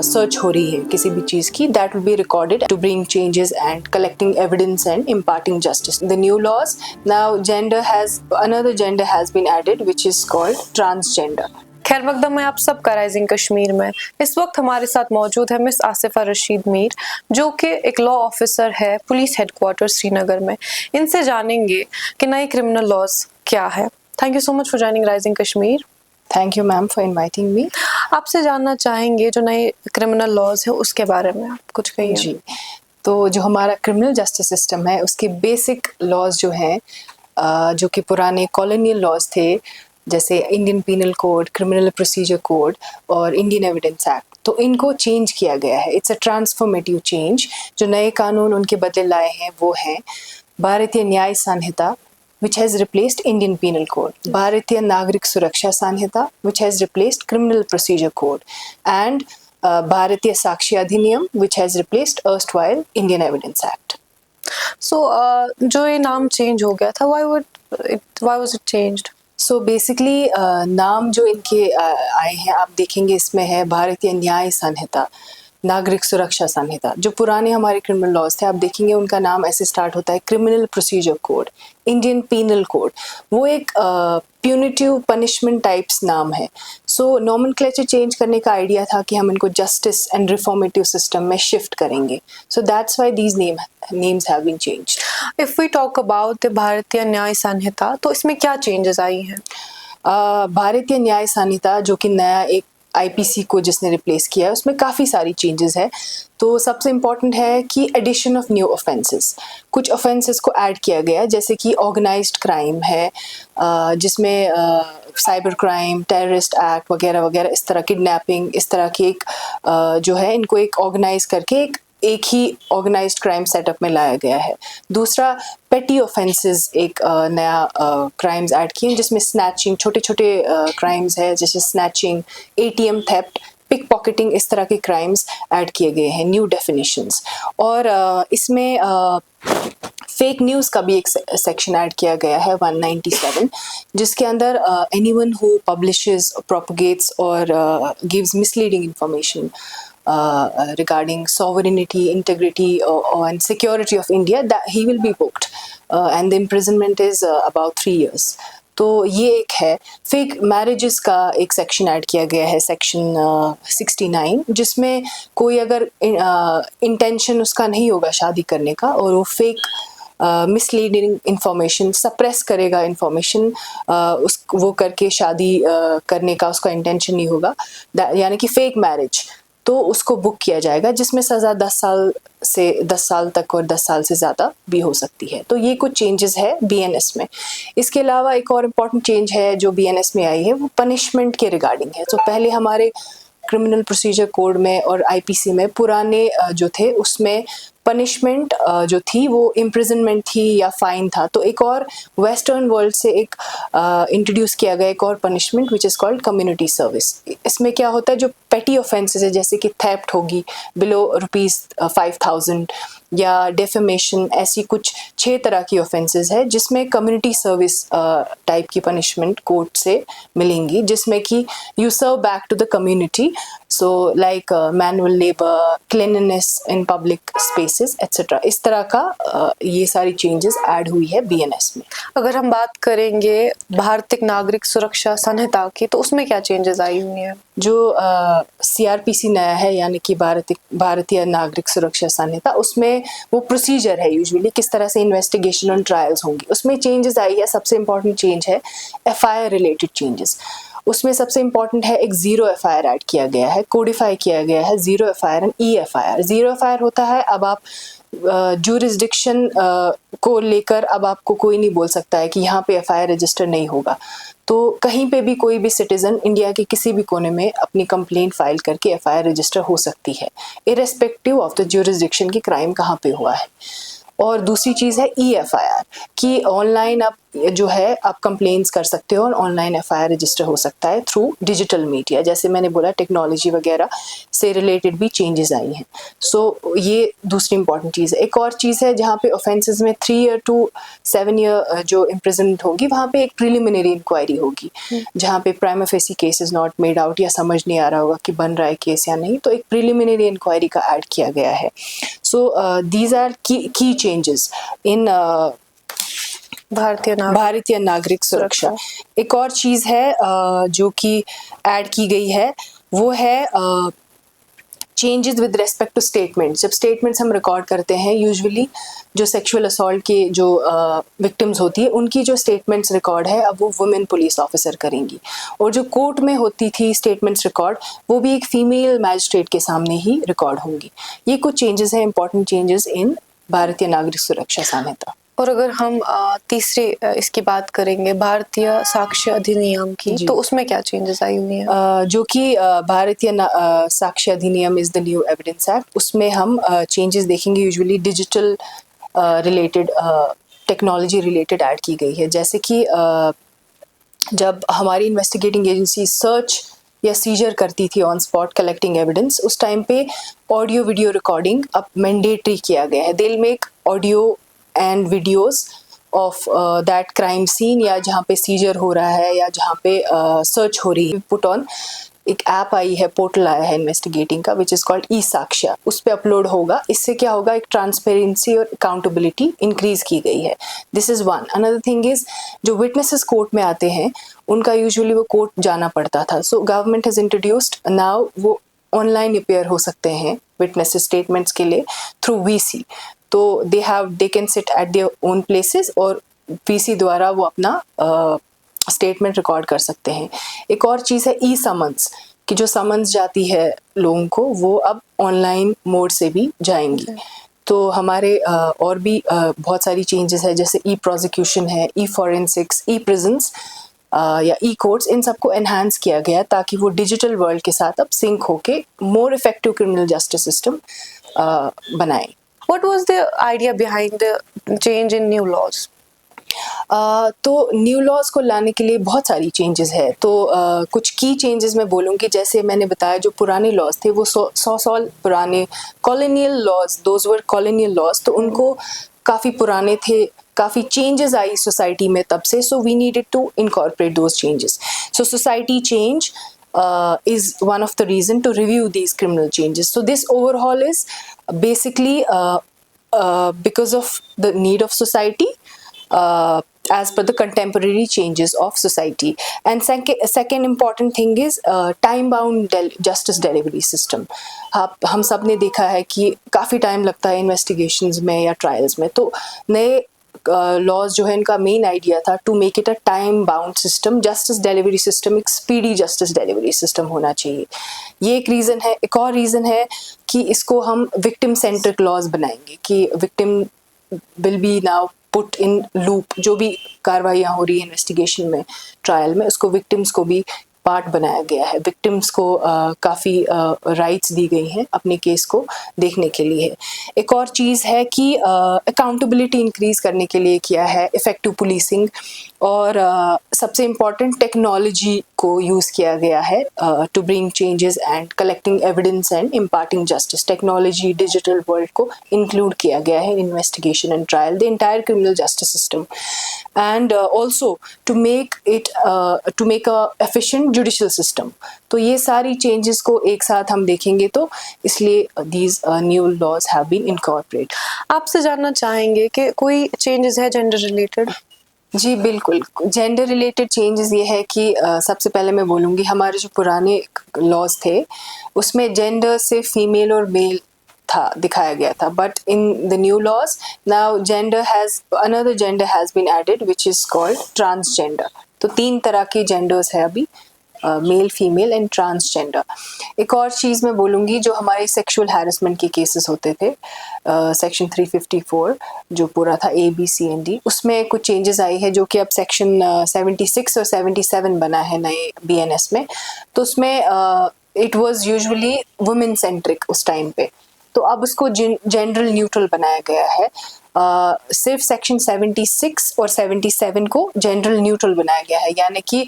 Search हो रही है किसी भी चीज़ की, that will be recorded to bring changes and collecting evidence and imparting justice. The new laws, now another gender has been added, which is called transgender. खैर मकदम है आप सबका राइजिंग कश्मीर में। इस वक्त हमारे साथ मौजूद है मिस आसिफा रशीद मीर, जो कि एक लॉ ऑफिसर है पुलिस हेडक्वार्टर श्रीनगर में। इनसे जानेंगे कि नए क्रिमिनल लॉज क्या है। Thank you so much for joining rising Kashmir. Thank you ma'am for inviting me. आपसे जानना चाहेंगे जो नए क्रिमिनल लॉज है उसके बारे में आप कुछ कहिए। जी, तो जो हमारा क्रिमिनल जस्टिस सिस्टम है उसके बेसिक लॉज जो हैं, जो कि पुराने कॉलोनियल लॉज थे, जैसे Indian Penal Code, Criminal Procedure Code और इंडियन एविडेंस एक्ट, तो इनको चेंज किया गया है। It's a transformative change. जो नए कानून उनके बदले लाए हैं वो हैं भारतीय न्याय संहिता, which has replaced Indian Penal Code, भारतीय नागरिक सुरक्षा संहिता, which has replaced Criminal Procedure Code, and भारतीय साक्ष्य अधिनियम, which has replaced erstwhile Indian Evidence Act. So जो ये नाम चेंज हो गया था, why was it changed? So basically नाम जो इनके आए हैं, आप देखेंगे इसमें है भारतीय न्याय संहिता, नागरिक सुरक्षा संहिता। जो पुराने हमारे क्रिमिनल लॉज थे, आप देखेंगे उनका नाम ऐसे स्टार्ट होता है Criminal Procedure Code, Indian Penal Code. वो एक प्यूनिटिव पनिशमेंट टाइप्स नाम है। सो नॉमेनक्लेचर चेंज करने का आइडिया था कि हम इनको जस्टिस एंड रिफॉर्मेटिव सिस्टम में शिफ्ट करेंगे। So that's why these names have been changed. If we talk about the Bharatiya Nyaya संहिता, तो इसमें क्या चेंजेस आई हैं? भारतीय न्याय संहिता जो कि नया एक आईपीसी को जिसने रिप्लेस किया है, उसमें काफ़ी सारी चेंजेस है। तो सबसे इम्पॉर्टेंट है कि एडिशन ऑफ न्यू ऑफेंसेस, कुछ ऑफेंसेस को ऐड किया गया, जैसे कि ऑर्गेनाइज्ड क्राइम है, जिसमें साइबर क्राइम, टेररिस्ट एक्ट वगैरह वगैरह, इस तरह किडनैपिंग, इस तरह की एक जो है इनको एक ऑर्गेनाइज करके एक ही ऑर्गेनाइज्ड क्राइम सेटअप में लाया गया है। दूसरा पेटी ऑफेंसेस, एक नया क्राइम्स ऐड किए जिसमें स्नैचिंग, छोटे छोटे क्राइम्स है जैसे snatching, ATM theft, pickpocketing, इस तरह के क्राइम्स ऐड किए गए हैं, न्यू डेफिनेशंस। और इसमें फेक न्यूज़ का भी एक सेक्शन ऐड किया गया है 197, जिसके अंदर एनीवन हु पब्लिशेस, प्रोपगेट्स और gives misleading information regarding sovereignty, integrity and security of India, that he will be booked and the imprisonment is about 3 years. तो ये एक है। फेक मैरिजेस का एक सेक्शन ऐड किया गया है, सेक्शन 69, जिसमें कोई अगर इंटेंशन उसका नहीं होगा शादी करने का और वो फेक मिसलीडिंग इंफॉर्मेशन सप्रेस करेगा, इंफॉर्मेशन वो करके शादी करने का उसका इंटेंशन नहीं होगा, यानी कि फेक मैरिज, तो उसको बुक किया जाएगा, जिसमें सज़ा 10 साल तक और 10 साल से ज़्यादा भी हो सकती है। तो ये कुछ चेंजेस है बीएनएस में। इसके अलावा एक और इम्पॉर्टेंट चेंज है जो बीएनएस में आई है, वो पनिशमेंट के रिगार्डिंग है। तो पहले हमारे क्रिमिनल प्रोसीजर कोड में और आईपीसी में पुराने जो थे उसमें पनिशमेंट जो थी वो इम्प्रिजनमेंट थी या फाइन था। तो एक और वेस्टर्न वर्ल्ड से एक इंट्रोड्यूस किया गया एक और punishment which is called community service. इसमें क्या होता है, जो पेटी ऑफेंसेस है जैसे कि थेफ्ट होगी बिलो ₹5000 या डेफेमेशन, ऐसी कुछ 6 तरह की ऑफेंसेस है जिसमें कम्युनिटी सर्विस टाइप की पनिशमेंट कोर्ट से मिलेंगी, जिसमें कि you serve back to the community, so like manual labour, cleanliness in public spaces etcetera. इस तरह का ये सारी चेंजेस ऐड हुई है बीएनएस में। अगर हम बात करेंगे भारतीय नागरिक सुरक्षा संहिता की, तो उसमें क्या चेंजेस आई हुई हैं? जो सीआरपीसी नया है, यानी कि भारतीय नागरिक सुरक्षा संहिता, उसमें वो प्रोसीजर है यूजुअली किस तरह से इन्वेस्टिगेशन और ट्रायल्स होंगी, उसमें चेंजेस आई है। सबसे इम्पॉर्टेंट चेंज है एफआईआर रिलेटेड चेंजेस। उसमें सबसे इम्पॉर्टेंट है एक ज़ीरो एफआईआर ऐड किया गया है, कोडिफाई किया गया है zero FIR and e FIR. Zero FIR होता है अब आप जुरिस्डिक्शन को लेकर अब आपको कोई नहीं बोल सकता है कि यहाँ पे एफआईआर रजिस्टर नहीं होगा। तो कहीं पे भी कोई भी सिटीजन इंडिया के किसी भी कोने में अपनी कंप्लेंट फाइल करके एफआईआर रजिस्टर हो सकती है, इरेस्पेक्टिव ऑफ द जुरिस्डिक्शन की क्राइम कहाँ पे हुआ है। और दूसरी चीज़ है ई एफआईआर, कि ऑनलाइन अब जो है आप कंप्लेंट्स कर सकते हो और ऑनलाइन एफआईआर रजिस्टर हो सकता है थ्रू डिजिटल मीडिया। जैसे मैंने बोला टेक्नोलॉजी वगैरह से रिलेटेड भी चेंजेस आई हैं। सो ये दूसरी इंपॉर्टेंट चीज़ है। एक और चीज़ है जहाँ पे ऑफेंसेस में 3 ईयर टू 7 ईयर जो इम्प्रिजनमेंट होगी, वहाँ पे एक प्रिलिमिनरी इंक्वायरी होगी जहाँ पे prima facie case is not made out या समझ नहीं आ रहा होगा कि बन रहा है केस या नहीं, तो एक प्रिलिमिनरी इंक्वायरी का ऐड किया गया है। सो दीज आर की चेंजेस इन भारतीय नागरिक सुरक्षा। एक और चीज़ है जो कि ऐड की गई है, वो है changes with respect two statements. जब स्टेटमेंट्स हम रिकॉर्ड करते हैं, यूजुअली जो सेक्सुअल असॉल्ट के जो विक्टिम्स होती है उनकी जो स्टेटमेंट्स रिकॉर्ड है अब वो वुमेन पुलिस ऑफिसर करेंगी, और जो कोर्ट में होती थी स्टेटमेंट्स रिकॉर्ड वो भी एक फीमेल मैजिस्ट्रेट के सामने ही रिकॉर्ड होंगी। ये कुछ चेंजेस हैं, इंपॉर्टेंट चेंजेस इन भारतीय नागरिक सुरक्षा संहिता। और अगर हम तीसरे इसकी बात करेंगे भारतीय साक्ष्य अधिनियम की, तो उसमें क्या चेंजेस आई हुई हैं? जो कि Bharatiya Sakshya Adhiniyam is the new Evidence Act, उसमें हम चेंजेस देखेंगे usually digital related, technology related add की गई है। जैसे कि जब हमारी इन्वेस्टिगेटिंग एजेंसी सर्च या सीजर करती थी ऑन स्पॉट कलेक्टिंग एविडेंस, उस टाइम पे ऑडियो वीडियो रिकॉर्डिंग अब मैंडेटरी किया गया है। They will make audio and videos of that crime scene, या जहाँ पे सीजर हो रहा है या जहाँ पे सर्च हो रही है, पुट ऑन एक ऐप आई है, पोर्टल आया है इन्वेस्टिगेटिंग का, विच इज़ कॉल्ड ई साक्ष्य, उस पर अपलोड होगा। इससे क्या होगा, एक ट्रांसपेरेंसी और अकाउंटेबिलिटी इंक्रीज की गई है। This is one. Another thing is जो विटनेसेस कोर्ट में आते हैं उनका यूजुअली वो कोर्ट जाना पड़ता था, so government has introduced now वो ऑनलाइन अपेयर हो सकते हैं विटनेसेस स्टेटमेंट्स के लिए थ्रू वीसी। तो they can sit at their own places और वीसी द्वारा वो अपना स्टेटमेंट रिकॉर्ड कर सकते हैं। एक और चीज़ है ई समन्स, कि जो समन्स जाती है लोगों को वो अब ऑनलाइन मोड से भी जाएंगी। तो हमारे और भी बहुत सारी चेंजेस है, जैसे ई प्रोसिक्यूशन है, ई फॉरेंसिक्स, ई प्रिजन्स या ई कोर्ट्स, इन सबको एनहांस किया गया ताकि वो डिजिटल वर्ल्ड के साथ अब सिंक होके more effective criminal justice system बनाए। What was the idea behind the change in new laws? तो न्यू लॉज को लाने के लिए बहुत सारी चेंजेस है। तो कुछ की चेंजेस मैं बोलूँगी, जैसे मैंने बताया जो पुराने लॉज थे वो 100 साल पुराने colonial laws, those were colonial laws, तो उनको काफ़ी पुराने थे, काफ़ी चेंजेस आई सोसाइटी में तब से, so we needed to incorporate those changes. So society change is one of the reason to review these criminal changes. So this overhaul is basically because of the need of society, as per the contemporary changes of society. And second important thing is time bound justice delivery system. हम सब ने देखा है कि काफ़ी time लगता है investigations में या ट्रायल्स में, तो नए लॉज जो है इनका मेन आइडिया था to make it a time bound system, justice delivery system, एक स्पीडी जस्टिस डिलीवरी सिस्टम होना चाहिए। ये एक रीज़न है। एक और रीज़न है कि इसको हम विक्टिम सेंट्रिक लॉज बनाएंगे, कि victim will be now put in loop, जो भी कार्रवाइयाँ हो रही है इन्वेस्टिगेशन में, ट्रायल में, उसको विक्टिम्स को भी पार्ट बनाया गया है। विक्टिम्स को काफ़ी राइट्स दी गई हैं अपने केस को देखने के लिए। एक और चीज़ है कि अकाउंटेबिलिटी इंक्रीज़ करने के लिए किया है, इफ़ेक्टिव पुलिसिंग, और सबसे इम्पॉर्टेंट टेक्नोलॉजी को यूज़ किया गया है to bring changes and collecting evidence and imparting justice. Technology, digital world को इंक्लूड किया गया है investigation and trial, the entire criminal justice system, and also to make a efficient judicial system. तो ये सारी चेंजेस को एक साथ हम देखेंगे, तो इसलिए these new laws have been incorporate. आपसे जानना चाहेंगे कि कोई चेंजेस है जेंडर रिलेटेड? जी बिल्कुल, जेंडर रिलेटेड चेंजेस ये है कि सबसे पहले मैं बोलूँगी हमारे जो पुराने लॉज थे उसमें जेंडर से फीमेल और मेल था दिखाया गया था, but in the new laws now another gender has been added which is called transgender. तो 3 तरह के जेंडर्स है अभी, मेल, फीमेल एंड ट्रांसजेंडर। एक और चीज़ मैं बोलूँगी, जो हमारे सेक्सुअल हैरेसमेंट के केसेस होते थे, सेक्शन 354 जो पूरा था ABCD, उसमें कुछ चेंजेस आई है, जो कि अब सेक्शन 76 और 77 बना है नए BNS में। तो उसमें it was usually women centric उस टाइम पे, तो अब उसको जेंडर न्यूट्रल बनाया गया है। सिर्फ सेक्शन 76 और 77 को जनरल न्यूट्रल बनाया गया है, यानी कि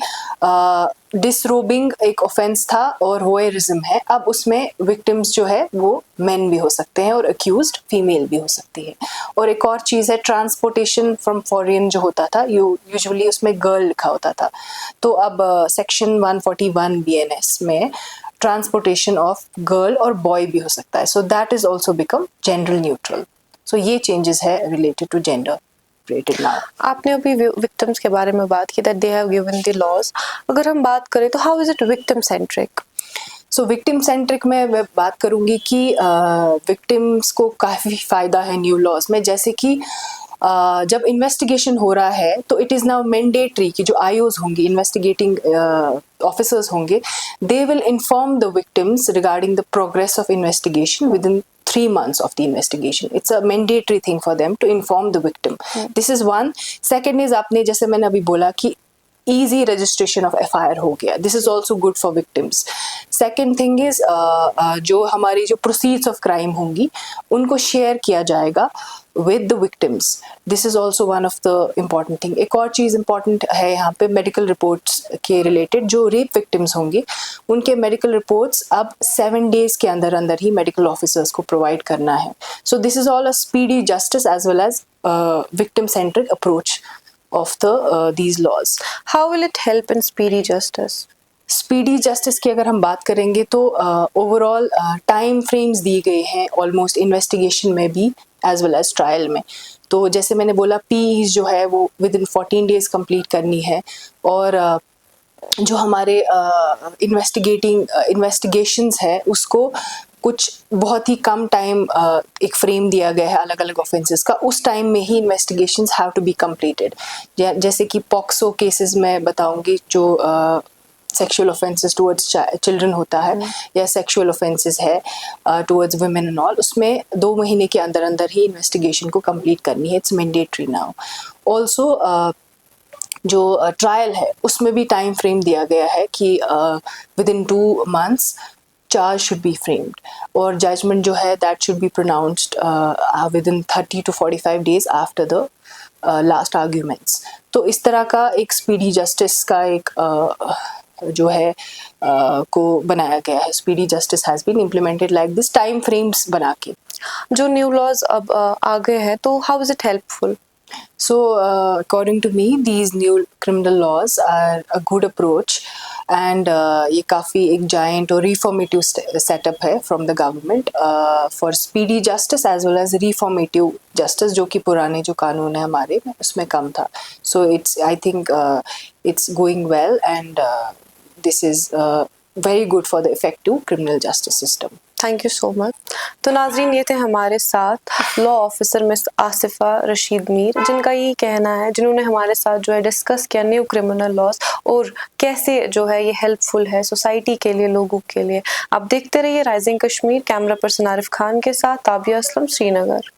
डिसरोबिंग एक ऑफेंस था और वोयरिज्म है, अब उसमें विक्टिम्स जो है वो मेन भी हो सकते हैं और अक्यूज्ड फीमेल भी हो सकती है। और एक और चीज़ है ट्रांसपोर्टेशन फ्रॉम फॉरेन जो होता था, यूजुअली उसमें गर्ल लिखा होता था, तो अब सेक्शन 141 BNS में ट्रांसपोर्टेशन ऑफ गर्ल और बॉय भी हो सकता है, so that is also become gender neutral. So ये चेंजेस है related to gender rated now. आपने अभी विक्टिम्स के बारे में बात की, that they have given the laws. अगर हम बात करें तो how is it victim centric? So victim centric में मैं बात करूंगी कि विक्टिम्स को काफ़ी फ़ायदा है न्यू लॉज में, जैसे कि जब इन्वेस्टिगेशन हो रहा है तो इट इज़ नाउ मैंडेटरी कि जो आईओज होंगे, इन्वेस्टिगेटिंग ऑफिसर्स होंगे, they will inform the victims regarding the progress of investigation with in 3 months of the investigation. It's a mandatory thing for them to inform the victim. This is one. Second is आपने जैसे मैंने अभी बोला कि easy registration of FIR हो गया. This is also good for victims. Second thing is जो हमारी जो proceeds of crime होंगी उनको share किया जाएगा with the victims. This is also one of the important thing. एक और चीज़ important है यहाँ पे medical reports के related, जो rape victims होंगे उनके medical reports अब 7 days के अंदर अंदर ही medical officers को provide करना है. So this is all a speedy justice as well as victim centric approach of these laws. How will it help in speedy justice? Speedy justice की अगर हम बात करेंगे तो ओवरऑल टाइम फ्रेम्स दिए गए हैं ऑलमोस्ट इन्वेस्टिगेशन में भी एज वेल एज ट्रायल में। तो जैसे मैंने बोला पीज जो है वो विद इन 14 days कंप्लीट करनी है, और जो हमारे इन्वेस्टिगेशंस है उसको कुछ बहुत ही कम टाइम एक फ्रेम दिया गया है अलग अलग ऑफेंसेस का, उस टाइम में ही investigations have to be completed. जैसे कि पॉक्सो केसेस में बताऊंगी, जो सेक्सुअल ऑफेंसेस टुवर्ड्स चिल्ड्रन होता है या सेक्सुअल ऑफेंसेस है टुवर्ड्स वुमेन एंड ऑल, उसमें 2 महीने के अंदर अंदर ही इन्वेस्टिगेशन को कंप्लीट करनी है। It's mandatory now. ऑल्सो जो ट्रायल है उसमें भी टाइम फ्रेम दिया गया है कि with in 2 months charge should be framed और जजमेंट जो है that should be pronounced with in 30 to 45 days after the last arguments. तो इस तरह का एक स्पीडी जस्टिस का एक जो है को बनाया गया है। Speedy justice has been implemented like this, time frames बना के। जो न्यू लॉज अब आ गए हैं तो how is it helpful? So, according to me, these new criminal laws are a good approach, and ये काफ़ी एक giant और reformative setup है from the government for speedy justice as well as reformative justice, जो कि पुराने जो कानून है हमारे उसमें कम था। So I think it's going well, and this is very good for the effective criminal justice system. Thank you so much. तो नाजरीन, ये थे हमारे साथ law officer miss Asifa Rashid Mir, जिनका यही कहना है, जिन्होंने हमारे साथ जो है डिस्कस किया न्यू क्रिमिनल लॉज और कैसे जो है ये हेल्पफुल है सोसाइटी के लिए, लोगों के लिए। आप देखते रहिए rising Kashmir. Camera person Arif Khan के साथ ताबिया असलम, श्रीनगर।